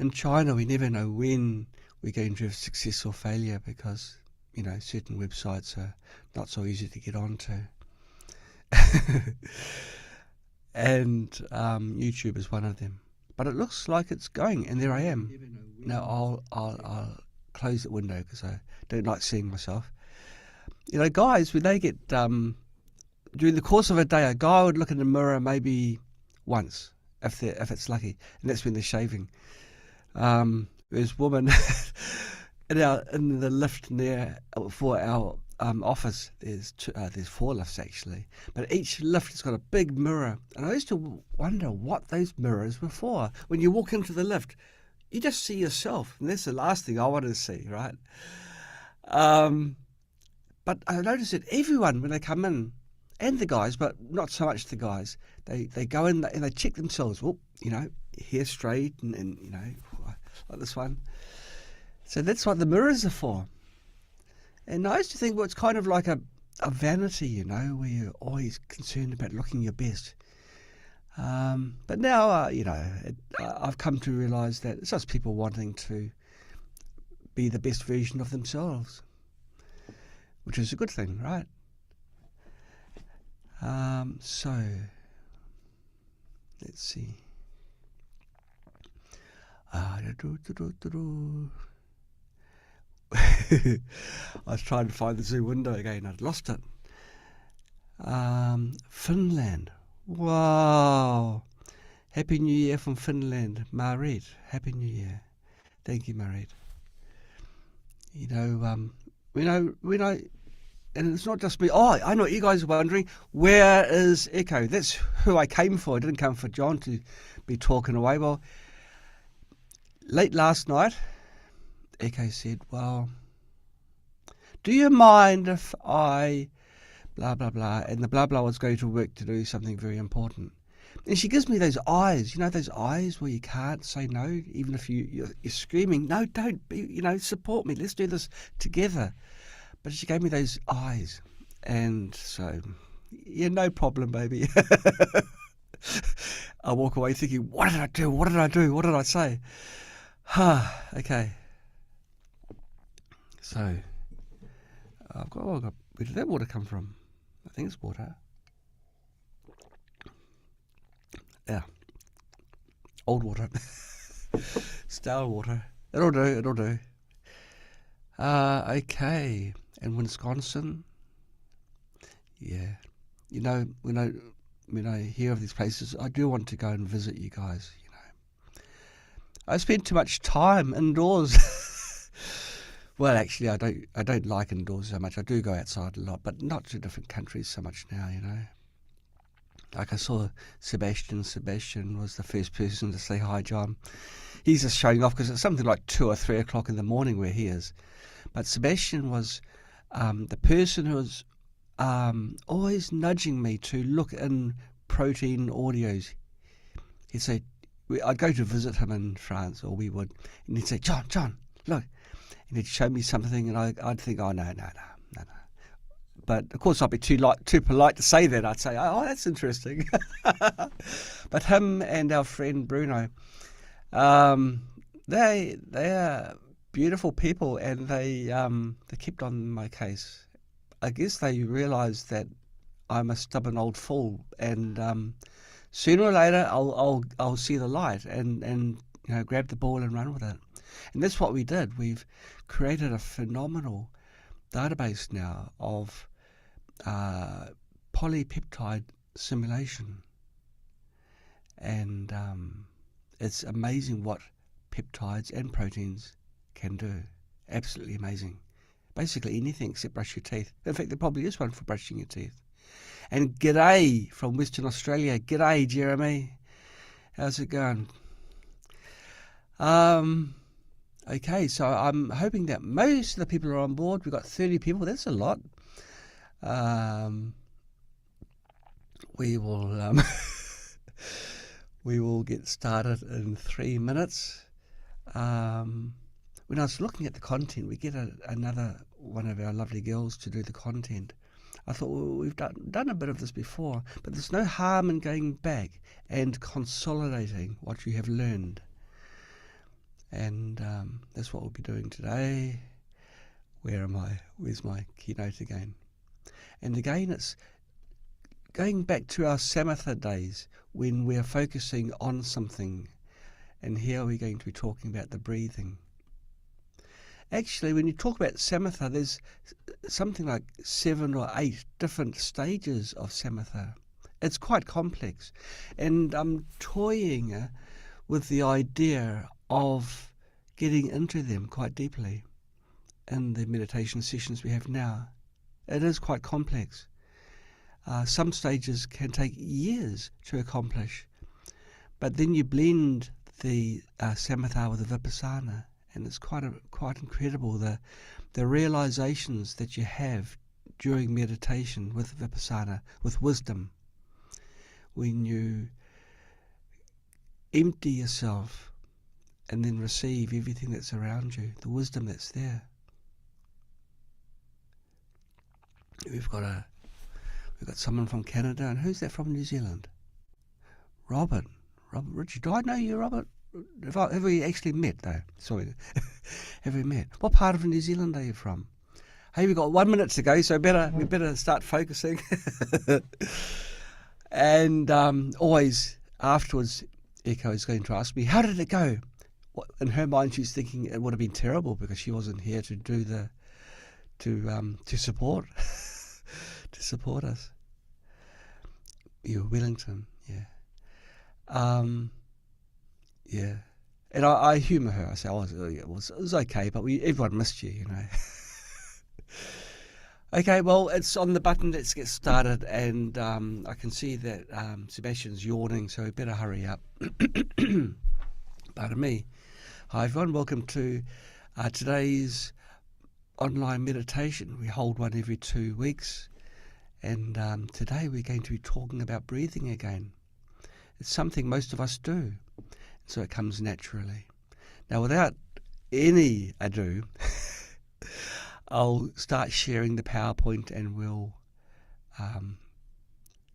In China, we never know when we're going to have success or failure because, certain websites are not so easy to get onto. And YouTube is one of them. But it looks like it's going, and there I am. Now I'll close the window because I don't like seeing myself. Guys, when they get during the course of a day, a guy would look in the mirror maybe once, if it's lucky, and that's when they're shaving. There's women in the lift near for our office. There's 4 lifts actually, but each lift has got a big mirror, and I used to wonder what those mirrors were for. When you walk into the lift, you just see yourself, and that's the last thing I want to see, right? But I noticed that everyone, when they come in, and the guys, but not so much the guys, they go in and they check themselves. Well, hair straight and like this one. So that's what the mirrors are for. And I used to think, well, it's kind of like a vanity, where you're always concerned about looking your best. But now, I've come to realise that it's just people wanting to be the best version of themselves, which is a good thing, right? So, let's see. I was trying to find the Zoom window again. I'd lost it. Finland. Wow. Happy New Year from Finland. Marit. Happy New Year. Thank you, Marit. And it's not just me. Oh, I know what you guys are wondering. Where is Echo? That's who I came for. I didn't come for John to be talking away. Well, late last night, Echo said, well, do you mind if I blah, blah, blah, and the blah, blah was going to work to do something very important. And she gives me those eyes, those eyes where you can't say no, even if you're screaming, no, don't, support me, let's do this together. But she gave me those eyes, and so, yeah, no problem, baby. I walk away thinking, what did I do? What did I do? What did I say? Okay. So, where did that water come from? I think it's water. Yeah. Old water. Stale water. It'll do. Okay. And Wisconsin? Yeah. When I hear of these places, I do want to go and visit you guys, I spend too much time indoors. Well, actually, I don't like indoors so much. I do go outside a lot, but not to different countries so much now, Like I saw Sebastian. Sebastian was the first person to say hi, John. He's just showing off because it's something like 2 or 3 o'clock in the morning where he is. But Sebastian was the person who was always nudging me to look in protein audios. He'd say, I'd go to visit him in France, or we would, and he'd say, John, look. And he'd show me something, and I'd think, oh, no. But, of course, I'd be too polite to say that. I'd say, oh, that's interesting. But him and our friend Bruno, they are beautiful people, and they kept on my case. I guess they realised that I'm a stubborn old fool, and sooner or later I'll see the light and grab the ball and run with it. And that's what we did. We've created a phenomenal database now of polypeptide simulation, and it's amazing what peptides and proteins can do. Absolutely amazing. Basically anything except brush your teeth. In fact, there probably is one for brushing your teeth. And g'day from Western Australia. G'day, Jeremy. How's it going? Okay, so I'm hoping that most of the people are on board. We've got 30 people. That's a lot. We will we will get started in 3 minutes. When I was looking at the content, we get another one of our lovely girls to do the content. I thought, well, we've done a bit of this before, but there's no harm in going back and consolidating what you have learned. And that's what we'll be doing today. Where am I? Where's my keynote again? And again, it's going back to our samatha days when we're focusing on something. And here we're going to be talking about the breathing. Actually, when you talk about samatha, there's something like 7 or 8 different stages of samatha. It's quite complex. And I'm toying with the idea of getting into them quite deeply in the meditation sessions we have now. It is quite complex. Some stages can take years to accomplish, but then you blend the samatha with the vipassana, and it's quite incredible the realizations that you have during meditation with vipassana, with wisdom, when you empty yourself and then receive everything that's around you, the wisdom that's there. We've got someone from Canada, and who's that from New Zealand? Robert Richard. Do I know you, Robert? Have we actually met though? Sorry, have we met? What part of New Zealand are you from? Hey, we've got 1 minute to go, so we better start focusing. And always afterwards, Echo is going to ask me, how did it go? In her mind, she's thinking it would have been terrible because she wasn't here to do to support to support us. You Wellington, yeah, yeah. And I humour her. I say, oh, it was okay, but everyone missed you, you know. Okay, well, it's on the button. Let's get started. And I can see that Sebastian's yawning, so we better hurry up. Pardon me. Hi, everyone. Welcome to today's online meditation. We hold one every 2 weeks. And today we're going to be talking about breathing again. It's something most of us do, so it comes naturally. Now, without any ado, I'll start sharing the PowerPoint and we'll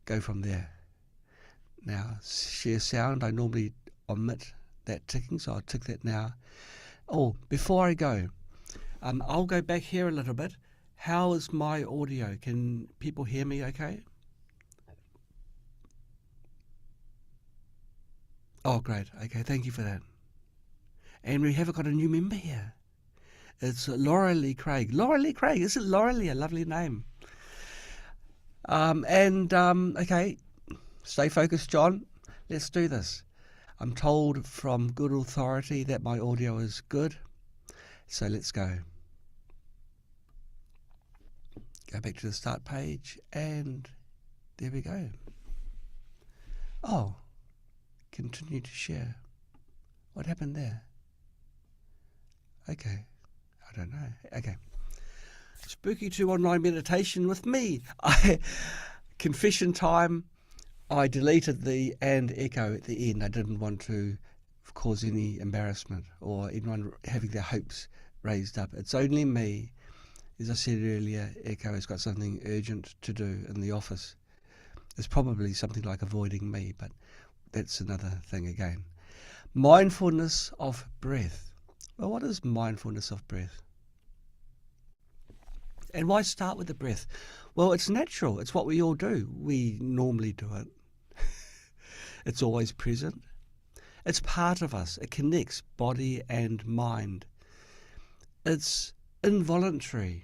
go from there. Now, share sound. I normally omit that ticking, so I'll tick that now. Oh, before I go, I'll go back here a little bit. How is my audio? Can people hear me okay? Oh, great. Okay, thank you for that. And we have got a new member here. It's Laura Lee Craig. Laura Lee Craig, isn't Laura Lee a lovely name? Okay, stay focused, John. Let's do this. I'm told from good authority that my audio is good, so let's go. Go back to the start page, and there we go. Oh, continue to share. What happened there? Okay, I don't know. Okay. Spooky2 online meditation with me. Confession time. I deleted the and echo at the end. I didn't want to cause any embarrassment or anyone having their hopes raised up. It's only me. As I said earlier, Echo has got something urgent to do in the office. It's probably something like avoiding me, but that's another thing again. Mindfulness of breath. Well, what is mindfulness of breath? And why start with the breath? Well, it's natural. It's what we all do. We normally do it. It's always present. It's part of us. It connects body and mind. It's involuntary.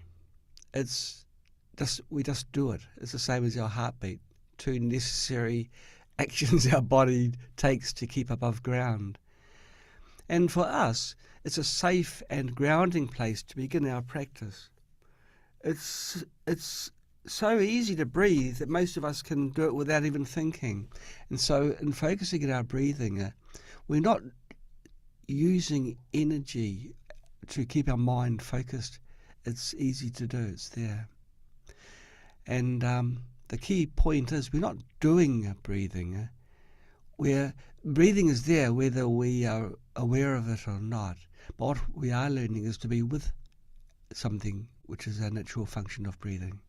We just do it. It's the same as our heartbeat. 2 necessary actions our body takes to keep above ground. And for us, it's a safe and grounding place to begin our practice. It's so easy to breathe that most of us can do it without even thinking. And so in focusing on our breathing, we're not using energy to keep our mind focused. It's easy to do. It's there. And the key point is we're not doing breathing. Breathing is there whether we are aware of it or not. But what we are learning is to be with something, which is a natural function of breathing,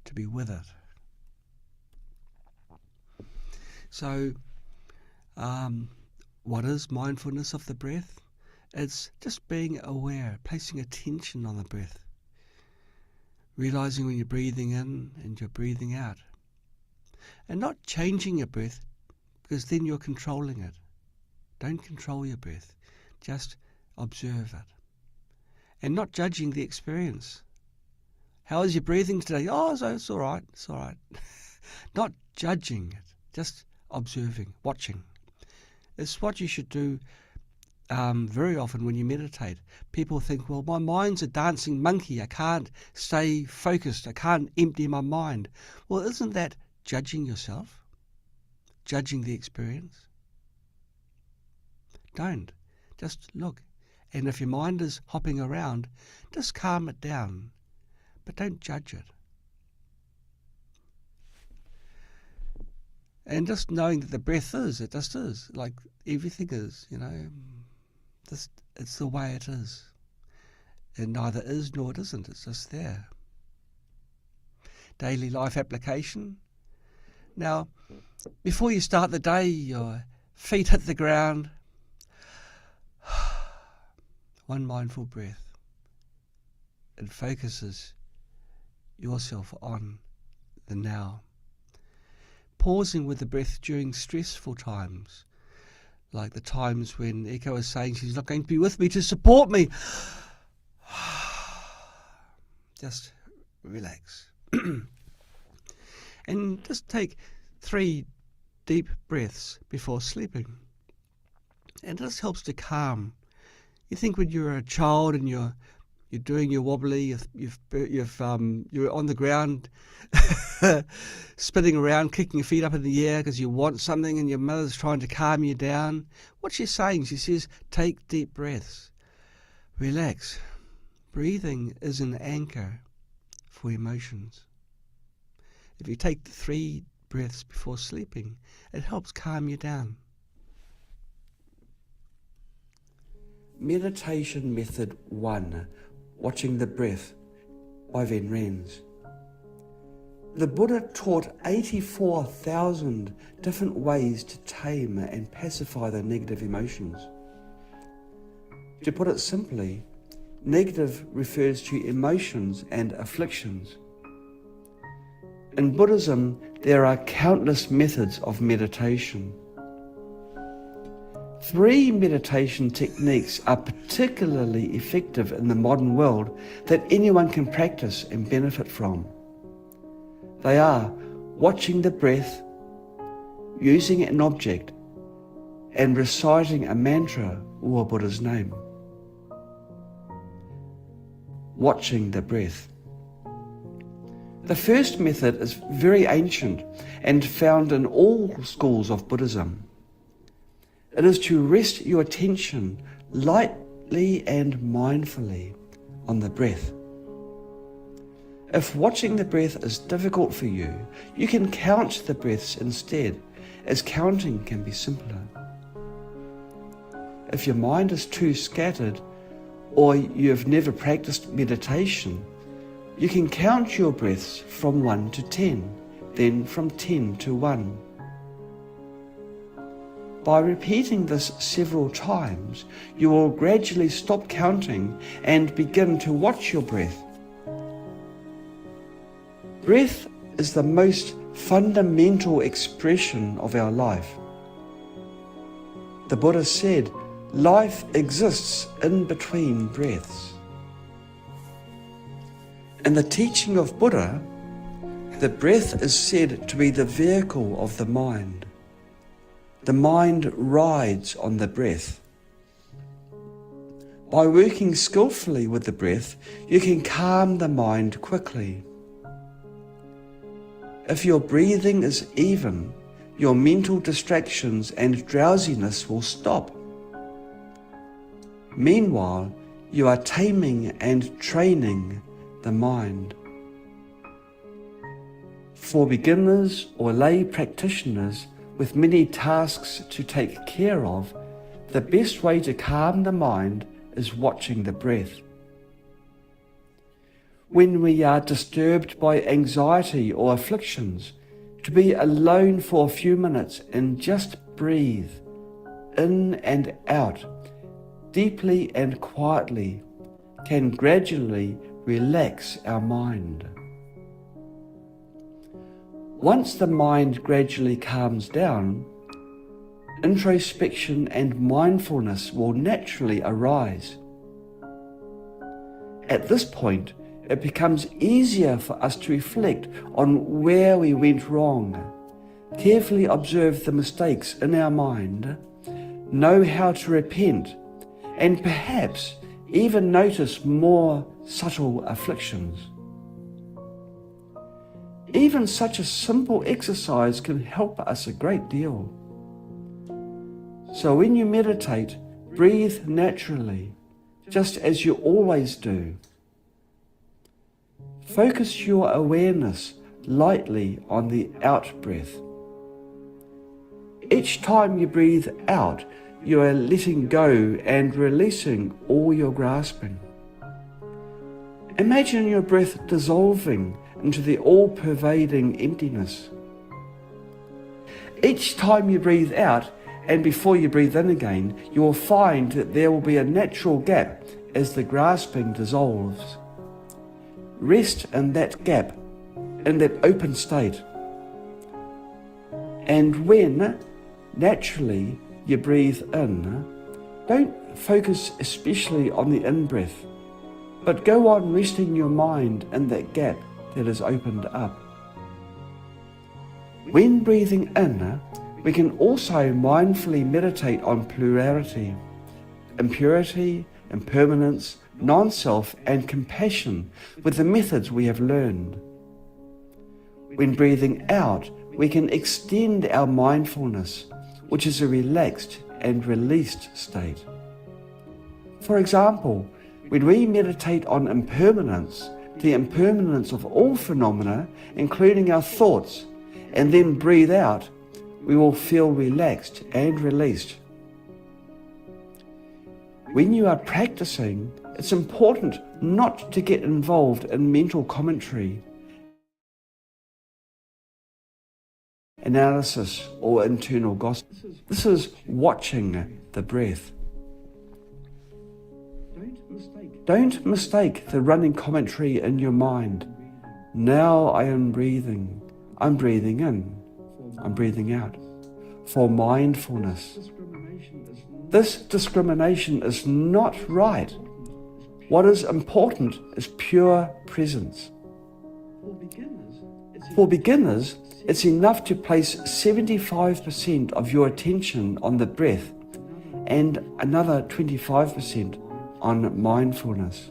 to be with it. So, what is mindfulness of the breath? It's just being aware, placing attention on the breath, realizing when you're breathing in and you're breathing out, and not changing your breath, because then you're controlling it. Don't control your breath, just observe it, and not judging the experience. How is your breathing today? Oh, so it's all right, it's all right. Not judging it, just observing, watching. It's what you should do very often when you meditate. People think, well, my mind's a dancing monkey. I can't stay focused. I can't empty my mind. Well, isn't that judging yourself? Judging the experience? Don't. Just look. And if your mind is hopping around, just calm it down. But don't judge it. And just knowing that the breath is, it just is, like everything is, just, it's the way it is. It neither is nor it isn't, it's just there. Daily life application. Now, before you start the day, your feet hit the ground. One mindful breath. It focuses yourself on the now. Pausing with the breath during stressful times, like the times when Echo is saying she's not going to be with me to support me. Just relax. And just take 3 deep breaths before sleeping. And this helps to calm. You think when you're a child and you're doing your wobbly, you're on the ground, spinning around, kicking your feet up in the air because you want something, and your mother's trying to calm you down. What's she saying? She says, take deep breaths. Relax. Breathing is an anchor for emotions. If you take 3 breaths before sleeping, it helps calm you down. Meditation Method 1. Watching the Breath by Ven Rens. The Buddha taught 84,000 different ways to tame and pacify the negative emotions. To put it simply, negative refers to emotions and afflictions. In Buddhism, there are countless methods of meditation. 3 meditation techniques are particularly effective in the modern world that anyone can practice and benefit from. They are watching the breath, using an object, and reciting a mantra or a Buddha's name. Watching the breath. The first method is very ancient and found in all schools of Buddhism. It is to rest your attention lightly and mindfully on the breath. If watching the breath is difficult for you, you can count the breaths instead, as counting can be simpler. If your mind is too scattered, or you have never practiced meditation, you can count your breaths from 1 to 10, then from 10 to 1. By repeating this several times, you will gradually stop counting and begin to watch your breath. Breath is the most fundamental expression of our life. The Buddha said, life exists in between breaths. In the teaching of Buddha, the breath is said to be the vehicle of the mind. The mind rides on the breath. By working skillfully with the breath, you can calm the mind quickly. If your breathing is even, your mental distractions and drowsiness will stop. Meanwhile, you are taming and training the mind. For beginners or lay practitioners with many tasks to take care of, the best way to calm the mind is watching the breath. When we are disturbed by anxiety or afflictions, to be alone for a few minutes and just breathe in and out deeply and quietly, can gradually relax our mind. Once the mind gradually calms down, introspection and mindfulness will naturally arise. At this point, it becomes easier for us to reflect on where we went wrong, carefully observe the mistakes in our mind, know how to repent, and perhaps even notice more subtle afflictions. Even such a simple exercise can help us a great deal. So when you meditate, breathe naturally, just as you always do. Focus your awareness lightly on the out-breath. Each time you breathe out, you are letting go and releasing all your grasping. Imagine your breath dissolving into the all-pervading emptiness. Each time you breathe out, and before you breathe in again, you will find that there will be a natural gap as the grasping dissolves. Rest in that gap, in that open state. And when, naturally, you breathe in, don't focus especially on the in-breath, but go on resting your mind in that gap that is opened up. When breathing in, we can also mindfully meditate on plurality, impurity, impermanence, non-self, and compassion with the methods we have learned. When breathing out, we can extend our mindfulness, which is a relaxed and released state. For example, when we meditate on impermanence, the impermanence of all phenomena, including our thoughts, and then breathe out, we will feel relaxed and released. When you are practicing, it's important not to get involved in mental commentary, analysis, or internal gossip. This is watching the breath. Don't mistake the running commentary in your mind. Now I am breathing. I'm breathing in. I'm breathing out. For mindfulness. This discrimination is not right. What is important is pure presence. For beginners, it's enough to place 75% of your attention on the breath and another 25% on mindfulness.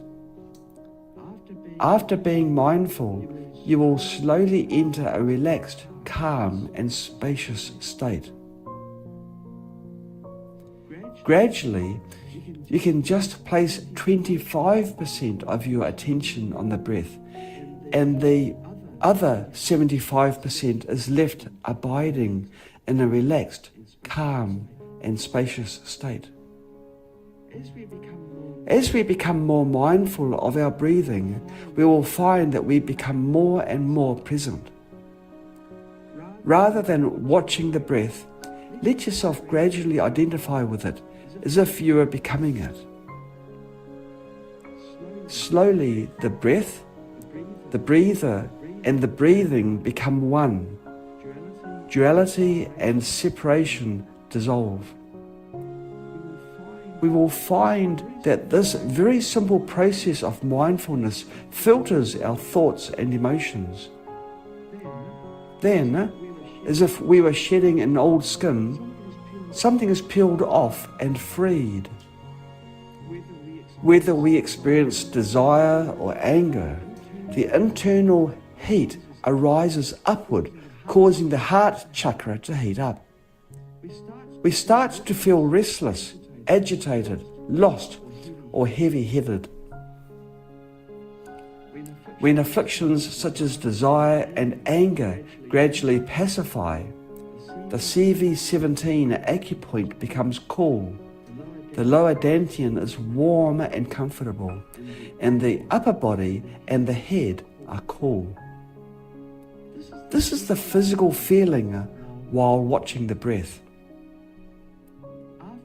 After being mindful, you will slowly enter a relaxed, calm, and spacious state. Gradually, you can just place 25% of your attention on the breath, and the other 75% is left abiding in a relaxed, calm, and spacious state. As we become more mindful of our breathing, we will find that we become more and more present. Rather than watching the breath, let yourself gradually identify with it as if you were becoming it. Slowly, the breath, the breather, and the breathing become one. Duality and separation dissolve. We will find that this very simple process of mindfulness filters our thoughts and emotions. Then, as if we were shedding an old skin, something is peeled off and freed. Whether we experience desire or anger, the internal heat arises upward, causing the heart chakra to heat up. We start to feel restless, agitated, lost, or heavy-headed. When afflictions such as desire and anger gradually pacify, the CV17 acupoint becomes cool, the lower dantian is warm and comfortable, and the upper body and the head are cool. This is the physical feeling while watching the breath.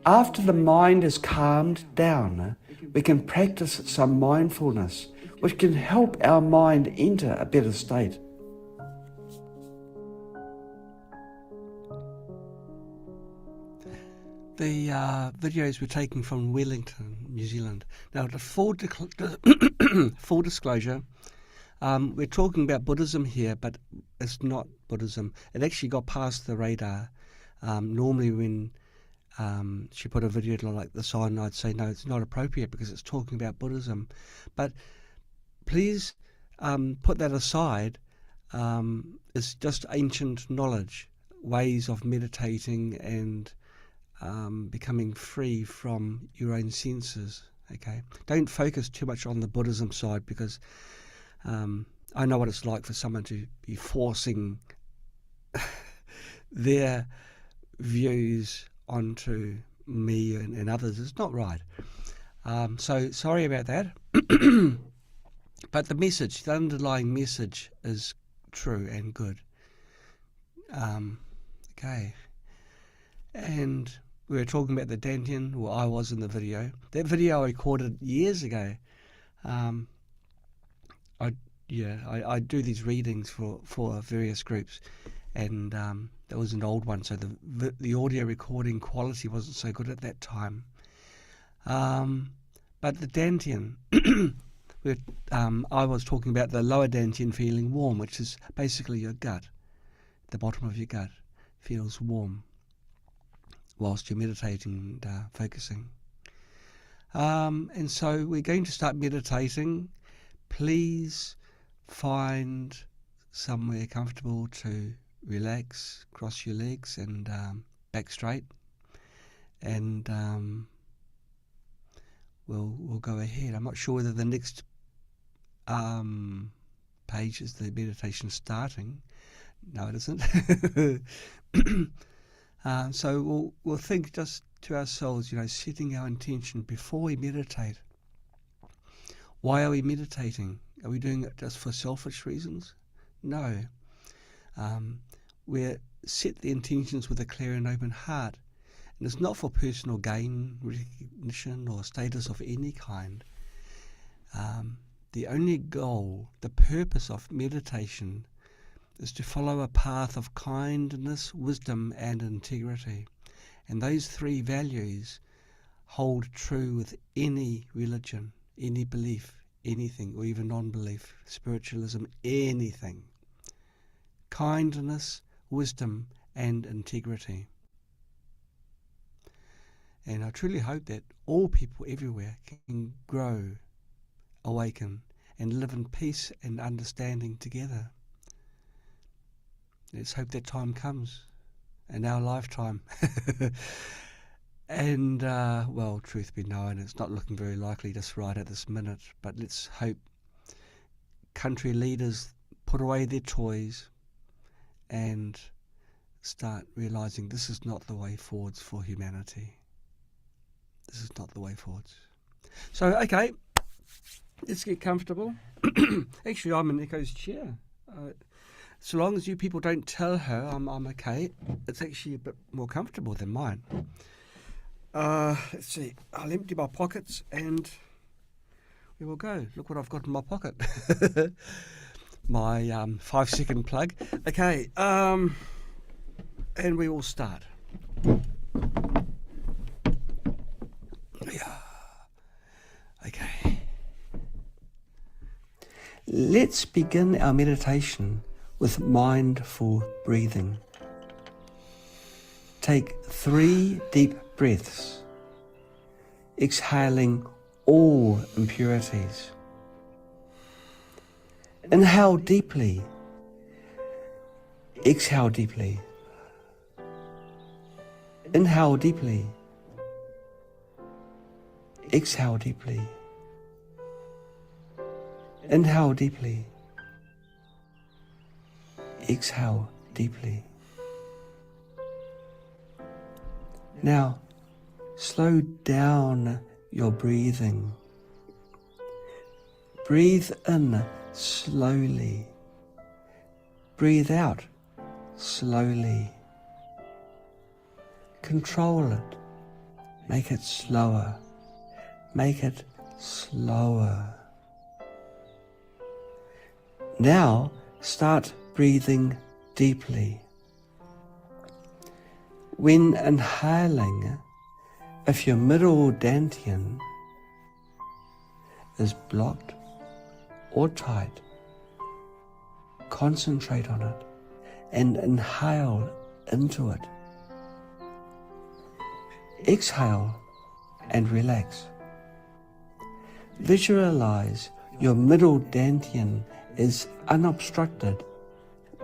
After the mind is calmed down, we can practice some mindfulness, which can help our mind enter a better state. The videos were taken from Wellington, New Zealand. Now, the full disclosure, we're talking about Buddhism here, but it's not Buddhism. It actually got past the radar. Normally when she put a video like this on, I'd say, no, it's not appropriate because it's talking about Buddhism. But please put that aside. It's just ancient knowledge, ways of meditating and becoming free from your own senses. Okay, don't focus too much on the Buddhism side, because I know what it's like for someone to be forcing their views onto me and others. It's not right. So sorry about that. But the message, the underlying message, is true and good. Okay. And we were talking about the Dantian, well, I was in the video. That video I recorded years ago. I do these readings for various groups, and that was an old one, so the audio recording quality wasn't so good at that time. But the Dantian, I was talking about the lower Dantian feeling warm, which is basically your gut. The bottom of your gut feels warm whilst you're meditating and focusing. And so we're going to start meditating. Please find somewhere comfortable to relax, cross your legs and back straight, and we'll go ahead. I'm not sure whether the next page is the meditation starting. No, it isn't. So we'll think just to ourselves, setting our intention before we meditate. Why are we meditating? Are we doing it just for selfish reasons? No. We set the intentions with a clear and open heart. And it's not for personal gain, recognition, or status of any kind. The only goal, the purpose of meditation, is to follow a path of kindness, wisdom, and integrity. And those three values hold true with any religion, any belief, anything, or even non-belief, spiritualism, anything. Kindness, wisdom, and integrity. And I truly hope that all people everywhere can grow, awaken, and live in peace and understanding together. Let's hope that time comes in our lifetime. And, well, truth be known, it's not looking very likely just right at this minute, but let's hope country leaders put away their toys and start realising this is not the way forwards for humanity. This is not the way forwards. So, okay, let's get comfortable. Actually, I'm in Echo's chair. So long as you people don't tell her I'm okay, it's actually a bit more comfortable than mine. Let's see, I'll empty my pockets and we will go. Look what I've got in my pocket. My 5-second plug. Okay, and we will start. Yeah. Okay. Let's begin our meditation with mindful breathing. Take 3 deep breaths, exhaling all impurities. Inhale deeply, exhale deeply. Inhale deeply, exhale deeply. Inhale deeply, exhale deeply. Now, slow down your breathing. Breathe in slowly. Breathe out slowly. Control it Make it slower. Make it slower. Now start breathing deeply. When inhaling, if your middle dantian is blocked or tight, concentrate on it and inhale into it. Exhale and relax. Visualize your middle dantian is unobstructed,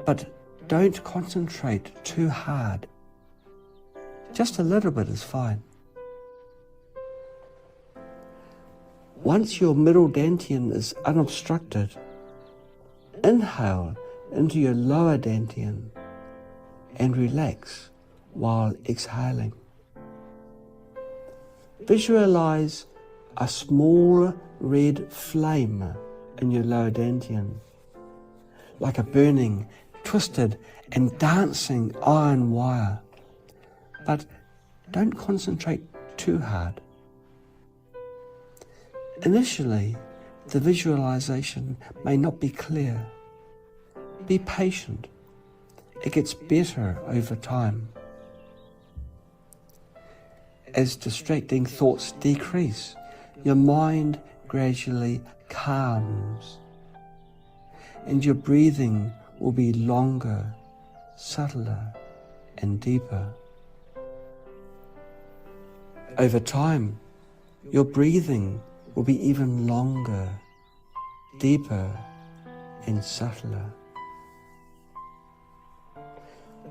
but don't concentrate too hard. Just a little bit is fine. Once your middle dantian is unobstructed, inhale into your lower dantian and relax while exhaling. Visualize a small red flame in your lower dantian, like a burning, twisted and dancing iron wire. But don't concentrate too hard. Initially, the visualization may not be clear. Be patient. It gets better over time. As distracting thoughts decrease, your mind gradually calms, and your breathing will be longer, subtler, and deeper. Over time, your breathing will be even longer, deeper, and subtler.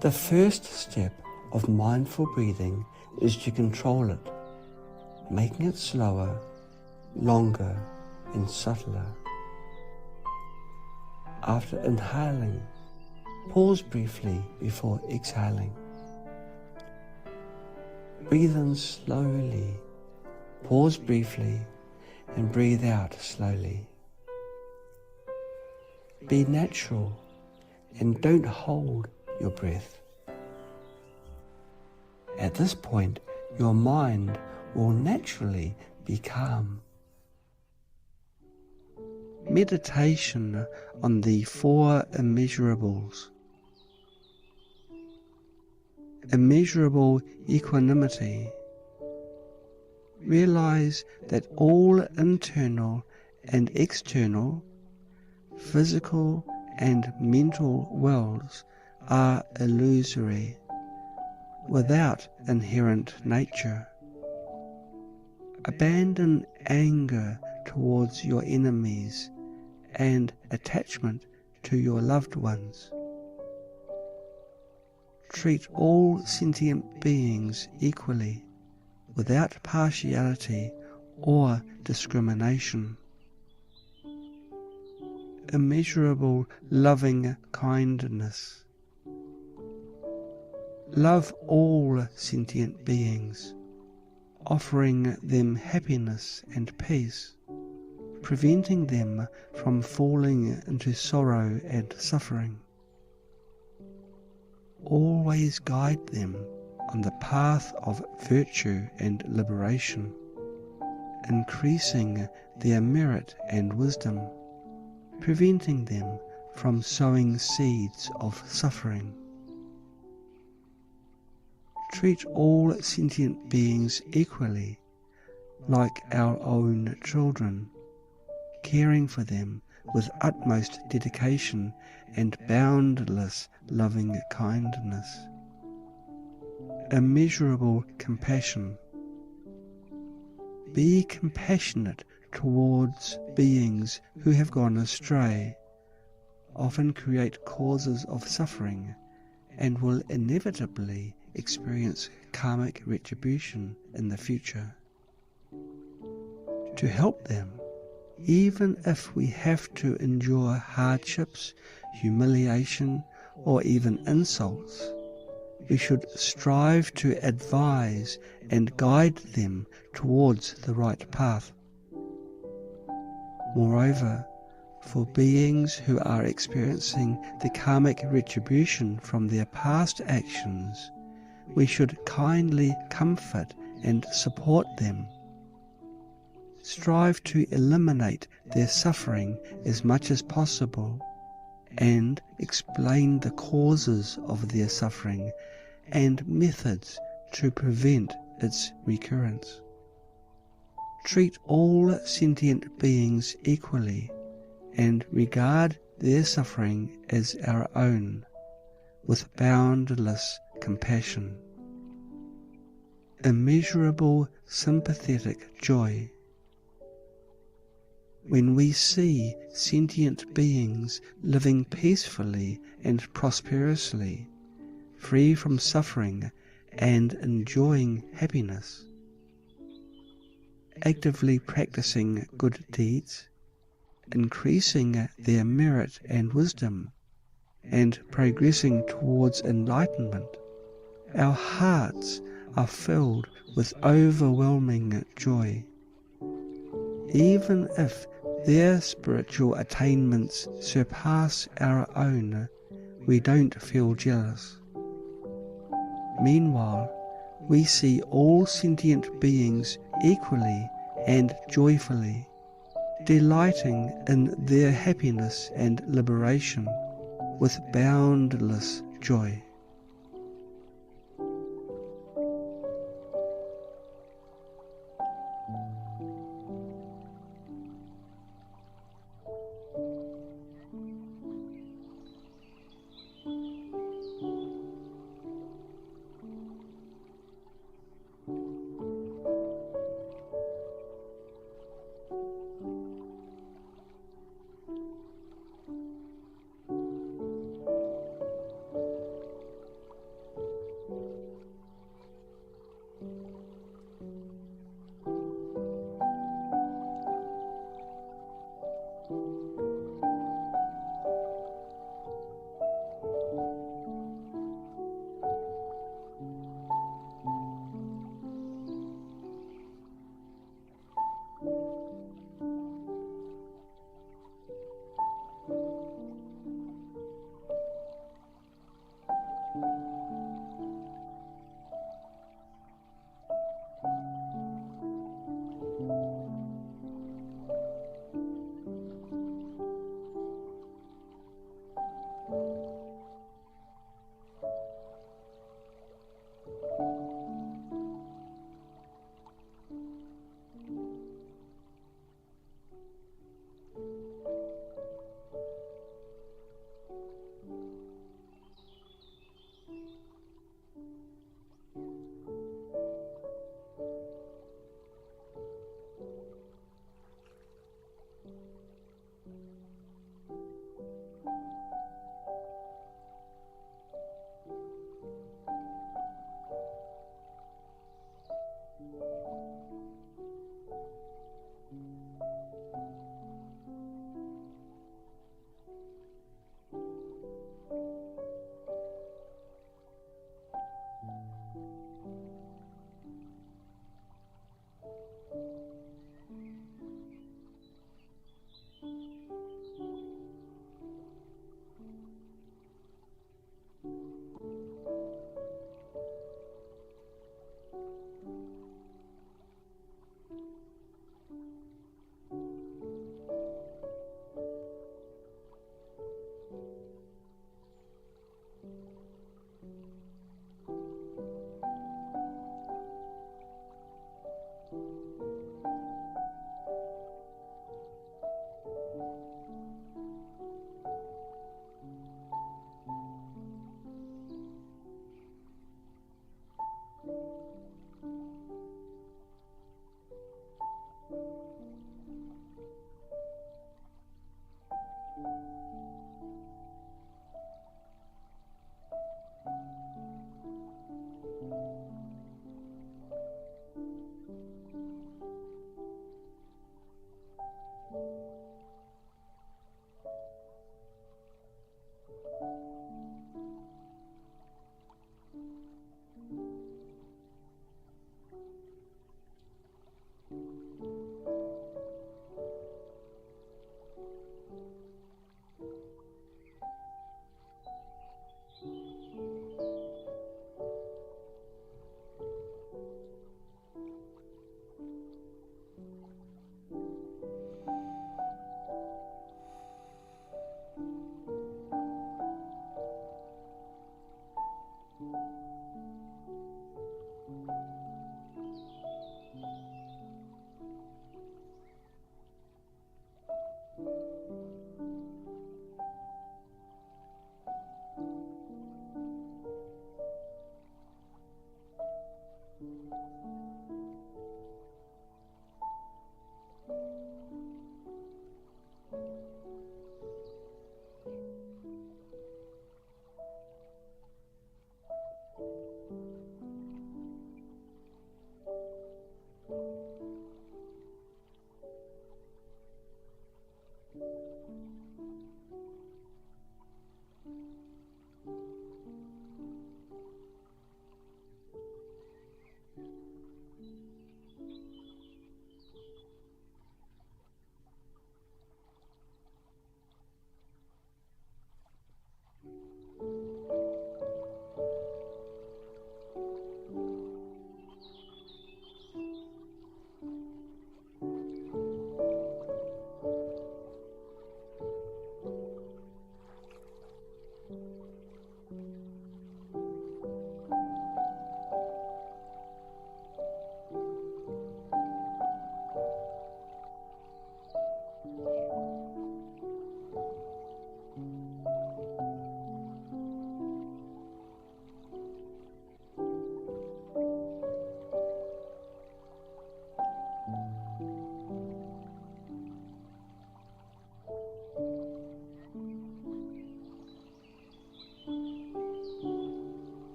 The first step of mindful breathing is to control it, making it slower, longer, and subtler. After inhaling, pause briefly before exhaling. Breathe in slowly, pause briefly, and breathe out slowly. Be natural and don't hold your breath. At this point, your mind will naturally be calm. Meditation on the 4 immeasurables. Immeasurable equanimity. Realize that all internal and external, physical and mental worlds are illusory, without inherent nature. Abandon anger towards your enemies and attachment to your loved ones. Treat all sentient beings equally, without partiality or discrimination. Immeasurable loving kindness. Love all sentient beings, offering them happiness and peace, preventing them from falling into sorrow and suffering. Always guide them on the path of virtue and liberation, increasing their merit and wisdom, preventing them from sowing seeds of suffering. Treat all sentient beings equally, like our own children, caring for them with utmost dedication and boundless loving kindness. Immeasurable compassion. Be compassionate towards beings who have gone astray, often create causes of suffering, and will inevitably experience karmic retribution in the future. To help them, even if we have to endure hardships, humiliation, or even insults, we should strive to advise and guide them towards the right path. Moreover, for beings who are experiencing the karmic retribution from their past actions, we should kindly comfort and support them. Strive to eliminate their suffering as much as possible and explain the causes of their suffering and methods to prevent its recurrence. Treat all sentient beings equally and regard their suffering as our own, with boundless compassion. Immeasurable sympathetic joy. When we see sentient beings living peacefully and prosperously, free from suffering and enjoying happiness, actively practicing good deeds, increasing their merit and wisdom, and progressing towards enlightenment, our hearts are filled with overwhelming joy. Even if their spiritual attainments surpass our own, we don't feel jealous. Meanwhile, we see all sentient beings equally and joyfully, delighting in their happiness and liberation with boundless joy.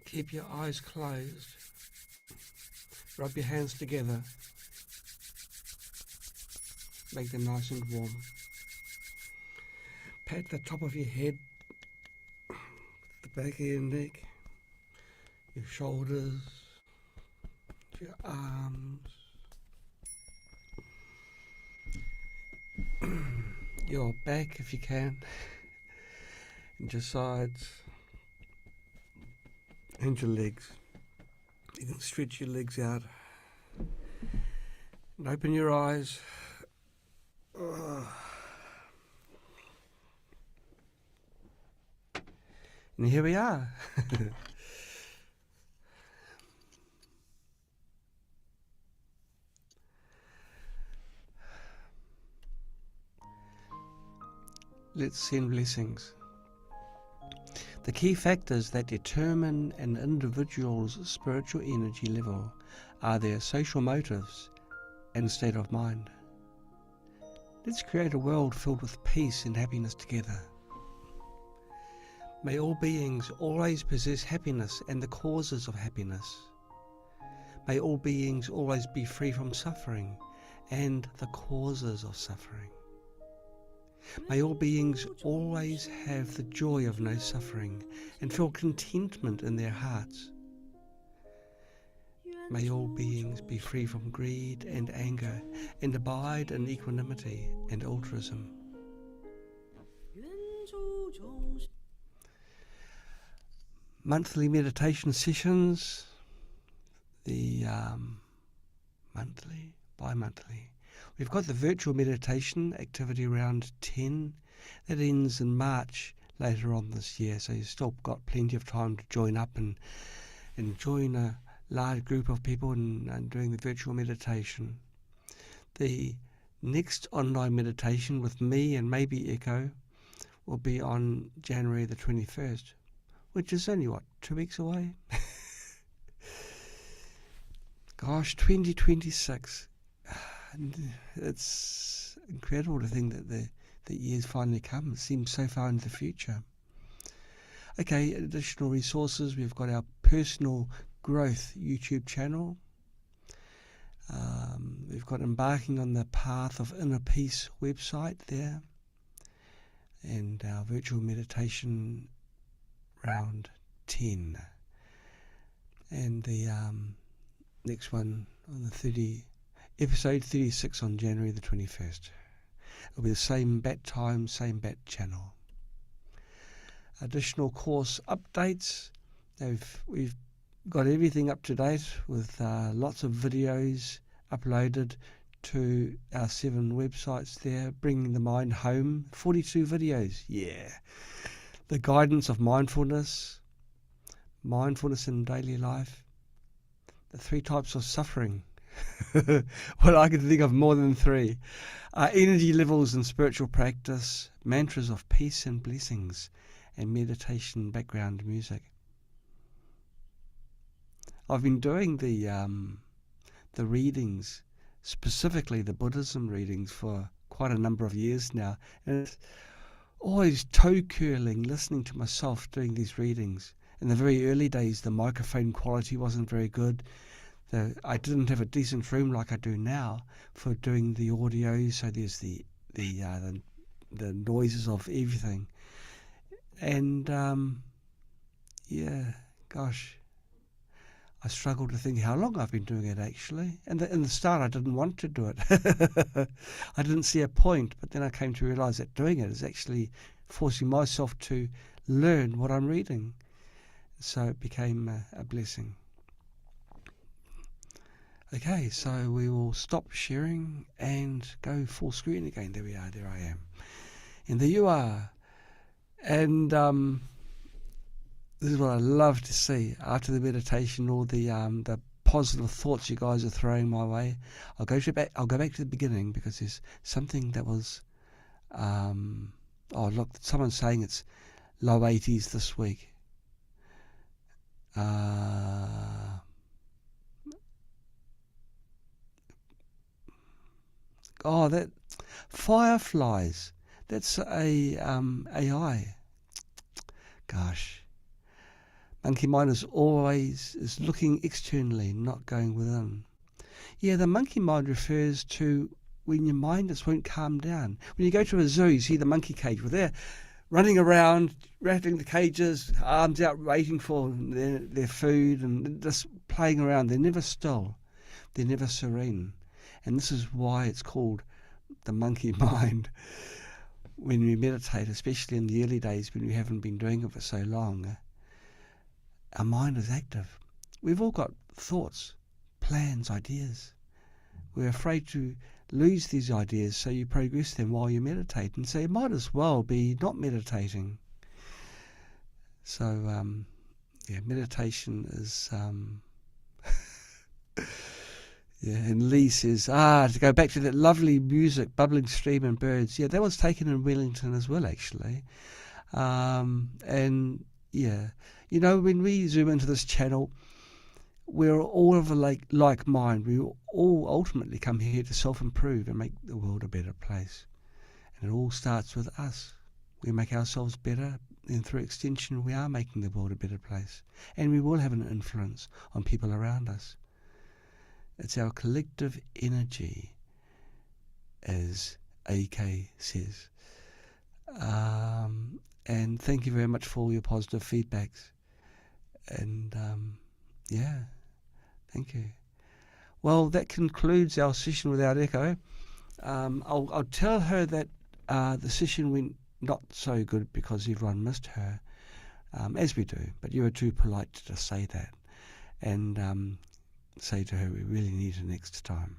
Keep your eyes closed. Rub your hands together. Make them nice and warm. Pat the top of your head, the back of your neck, your shoulders, your arms, your back if you can, and your sides, and your legs. You can stretch your legs out and open your eyes. And here we are. Let's send blessings. The key factors that determine an individual's spiritual energy level are their social motives and state of mind. Let's create a world filled with peace and happiness together. May all beings always possess happiness and the causes of happiness. May all beings always be free from suffering and the causes of suffering. May all beings always have the joy of no suffering and feel contentment in their hearts. May all beings be free from greed and anger and abide in equanimity and altruism. Monthly meditation sessions, the monthly, bi-monthly, We've got the virtual meditation activity round 10. That ends in March later on this year, so you've still got plenty of time to join up and join a large group of people and doing the virtual meditation. The next online meditation with me and maybe Echo will be on January the 21st, which is only, 2 weeks away? Gosh, 2026. It's incredible to think that the year's finally come. It seems so far into the future. Okay, additional resources. We've got our personal growth YouTube channel. We've got Embarking on the Path of Inner Peace website there. And our virtual meditation round 10. And the next one on episode 36 on January the 21st. It'll be the same bat time, same bat channel. Additional course updates. We've got everything up to date with lots of videos uploaded to our 7 websites there, bringing the mind home. 42 videos, yeah. The guidance of mindfulness in daily life, the 3 types of suffering. Well, I can think of more than 3. Energy levels in spiritual practice, mantras of peace and blessings, and meditation background music. I've been doing the readings, specifically the Buddhism readings, for quite a number of years now, and it's always toe-curling listening to myself doing these readings. In the very early days, the microphone quality wasn't very good. I didn't have a decent room like I do now for doing the audio, so there's the noises of everything. And gosh, I struggled to think how long I've been doing it actually. And in the start, I didn't want to do it. I didn't see a point, but then I came to realise that doing it is actually forcing myself to learn what I'm reading. So it became a blessing. Okay, so we will stop sharing and go full screen again. There we are, there I am. And there you are. And this is what I love to see after the meditation, all the positive thoughts you guys are throwing my way. I'll go back to the beginning because there's something that was look, someone's saying it's low 80s this week. That fireflies. That's a AI. Gosh. Monkey mind is looking externally, not going within. Yeah, the monkey mind refers to when your mind just won't calm down. When you go to a zoo, you see the monkey cage where they're running around, rattling the cages, arms out, waiting for their food and just playing around. They're never still. They're never serene. And this is why it's called the monkey mind. When we meditate, especially in the early days when we haven't been doing it for so long, our mind is active. We've all got thoughts, plans, ideas. We're afraid to lose these ideas, so you progress them while you meditate. And so you might as well be not meditating. So, meditation is... and Lee says, to go back to that lovely music, bubbling stream and birds. Yeah, that was taken in Wellington as well, actually. When we zoom into this channel, we're all of a like mind. We all ultimately come here to self-improve and make the world a better place. And it all starts with us. We make ourselves better, and through extension, we are making the world a better place. And we will have an influence on people around us. It's our collective energy, as AK says. And thank you very much for all your positive feedbacks. And thank you. Well, that concludes our session without Echo. I'll tell her that the session went not so good because everyone missed her, as we do. But you were too polite to just say that. And say to her, we really need her next time.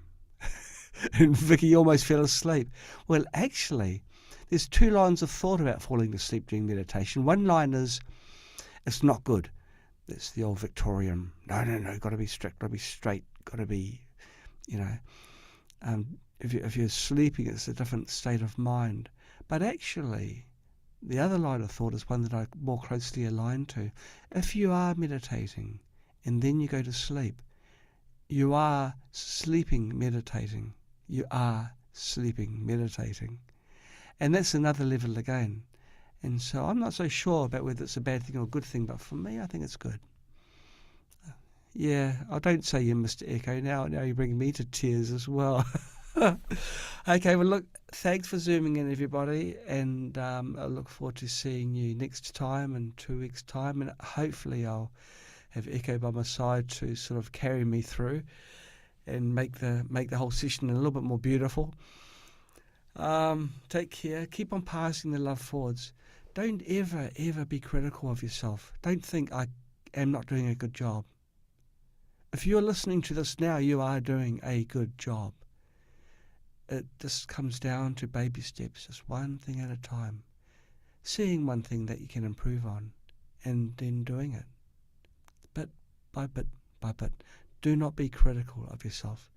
And Vicky almost fell asleep. Well, actually, there's two lines of thought about falling asleep during meditation. One line is, it's not good. That's the old Victorian. No, got to be strict, got to be straight, got to be, you know. If you're sleeping, it's a different state of mind. But actually, the other line of thought is one that I more closely align to. If you are meditating and then you go to sleep, you are sleeping meditating. You are sleeping meditating. And that's another level again. And so I'm not so sure about whether it's a bad thing or a good thing, but for me, I think it's good. Yeah, I don't say you, Mr. Echo. Now you bring me to tears as well. Okay, well, look, thanks for zooming in, everybody. And I look forward to seeing you next time in 2 weeks' time. And hopefully I'll have Echo by my side to sort of carry me through and make the whole session a little bit more beautiful. Take care. Keep on passing the love forwards. Don't ever be critical of yourself. Don't think I am not doing a good job. If you're listening to this now, you are doing a good job. It just comes down to baby steps, just one thing at a time. Seeing one thing that you can improve on and then doing it. Bit by bit by bit. Do not be critical of yourself.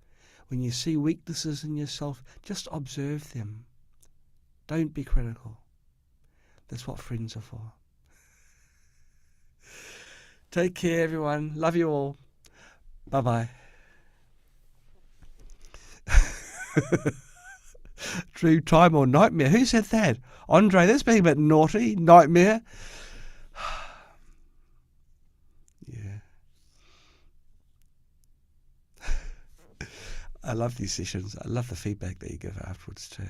When you see weaknesses in yourself, just observe them. Don't be critical. That's what friends are for. Take care, everyone. Love you all. Bye-bye. Dream time or nightmare? Who said that? Andre, that's being a bit naughty. Nightmare. Yeah. I love these sessions. I love the feedback that you give afterwards too.